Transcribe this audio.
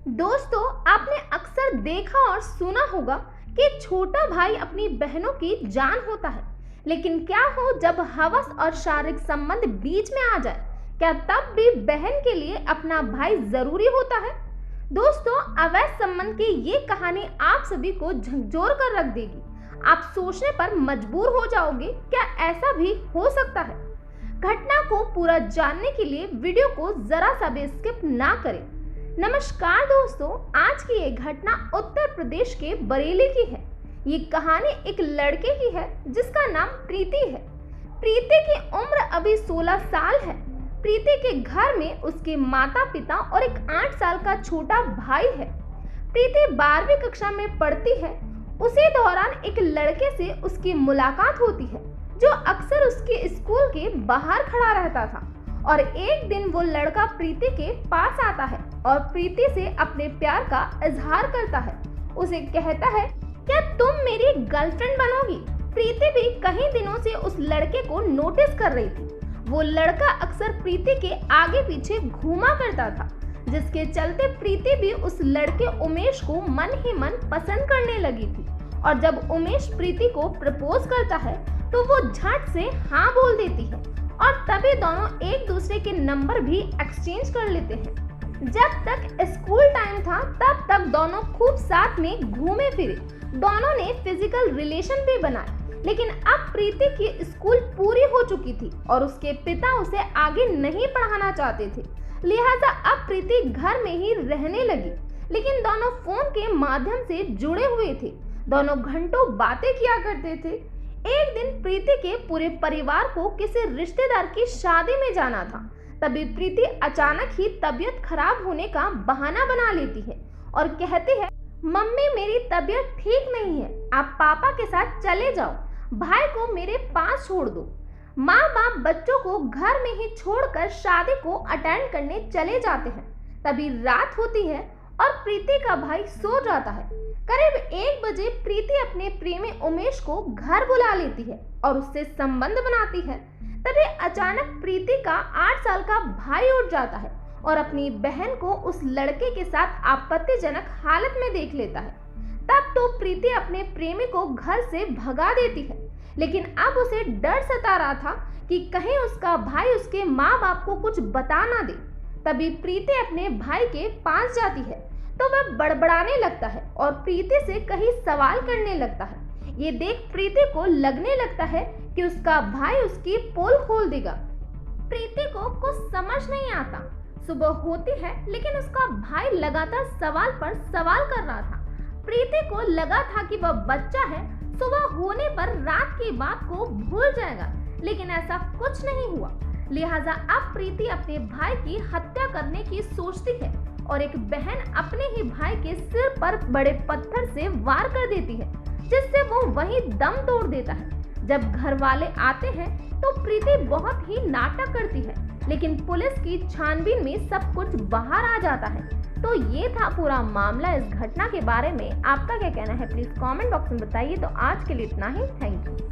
दोस्तों, आपने अक्सर देखा और सुना होगा कि छोटा भाई अपनी बहनों की जान होता है। लेकिन क्या हो जब हवस और शारीरिक संबंध बीच में आ जाए? क्या तब भी बहन के लिए अपना भाई जरूरी होता है? दोस्तों, अवैध संबंध की ये कहानी आप सभी को झकझोर कर रख देगी। आप सोचने पर मजबूर हो जाओगे, क्या ऐसा भी हो सकता है? घटना को पूरा जानने के लिए वीडियो को जरा सा भी स्किप ना करें। नमस्कार दोस्तों, आज की ये घटना उत्तर प्रदेश के बरेली की है। ये कहानी एक लड़के की है जिसका नाम प्रीति है। प्रीति की उम्र अभी 16 साल है। प्रीति के घर में उसके माता पिता और एक 8 साल का छोटा भाई है। प्रीति 12वीं कक्षा में पढ़ती है। उसी दौरान एक लड़के से उसकी मुलाकात होती है जो अक्सर उसके स्कूल के बाहर खड़ा रहता था। और एक दिन वो लड़का प्रीति के पास आता है और प्रीति से अपने प्यार का इजहार करता है। उसे कहता है, क्या तुम मेरी गर्लफ्रेंड बनोगी? प्रीति भी कई दिनों से उस लड़के को नोटिस कर रही थी। वो लड़का अक्सर प्रीति के आगे पीछे घूमा करता था, जिसके चलते प्रीति भी उस लड़के उमेश को मन ही मन पसंद करने लगी थी। और जब उमेश प्रीति को प्रपोज करता है तो वो झट से हाँ बोल देती है और तभी दोनों एक दूसरे के नंबर भी एक्सचेंज कर लेते हैं। जब तक स्कूल टाइम था तब तक दोनों खूब साथ में घूमे फिरे। दोनों ने फिजिकल रिलेशन भी बनाए। लेकिन अब प्रीति की स्कूल पूरी हो चुकी थी और उसके पिता उसे आगे नहीं पढ़ाना चाहते थे। लिहाजा अब प्रीति घर में ही रहने लगी। लेकिन दोनों फोन के माध्यम से जुड़े हुए थे। दोनों घंटों बातें किया करते थे। एक दिन प्रीति के पूरे परिवार को किसी रिश्तेदार की शादी में जाना था। तभी प्रीति अचानक ही तबीयत खराब होने का बहाना बना लेती है और कहती है, मम्मी मेरी तबीयत ठीक नहीं है, आप पापा के साथ चले जाओ, भाई को मेरे पास छोड़ दो। माँ बाप बच्चों को घर में ही छोड़कर शादी को अटेंड करने चले जाते हैं। तभी रात होती है और प्रीति का भाई सो जाता है। करीब 1 बजे प्रीति अपने प्रेमी उमेश को घर बुला लेती है और उससे संबंध बनाती है। तभी अचानक प्रीति का 8 साल का भाई उठ जाता है और अपनी बहन को उस लड़के के साथ आपत्तिजनक हालत में देख लेता है। तब तो प्रीति अपने प्रेमी को घर से भगा देती है। लेकिन अब उसे डर सता रहा था कि कहीं उसका भाई उसके माँ बाप को कुछ बता ना दे। तभी प्रीति अपने भाई के पास जाती है तो वह बड़बड़ाने लगता है और प्रीति से कई सवाल करने लगता है। ये देख प्रीति को लगने लगता है कि उसका भाई उसकी पोल खोल देगा। प्रीति को कुछ समझ नहीं आता। सुबह होती है लेकिन उसका भाई लगातार सवाल पर सवाल कर रहा था। प्रीति को लगा था कि वह बच्चा है, सुबह होने पर रात की बात को भूल जाएगा, लेकिन ऐसा कुछ नहीं हुआ। लिहाजा अब प्रीति अपने भाई की हत्या करने की सोचती है और एक बहन अपने ही भाई के सिर पर बड़े पत्थर से वार कर देती है, जिससे वो वहीं दम तोड़ देता है। जब घर वाले आते हैं तो प्रीति बहुत ही नाटक करती है, लेकिन पुलिस की छानबीन में सब कुछ बाहर आ जाता है। तो ये था पूरा मामला। इस घटना के बारे में आपका क्या कहना है, प्लीज कमेंट बॉक्स में बताइए। तो आज के लिए इतना ही। Thank you.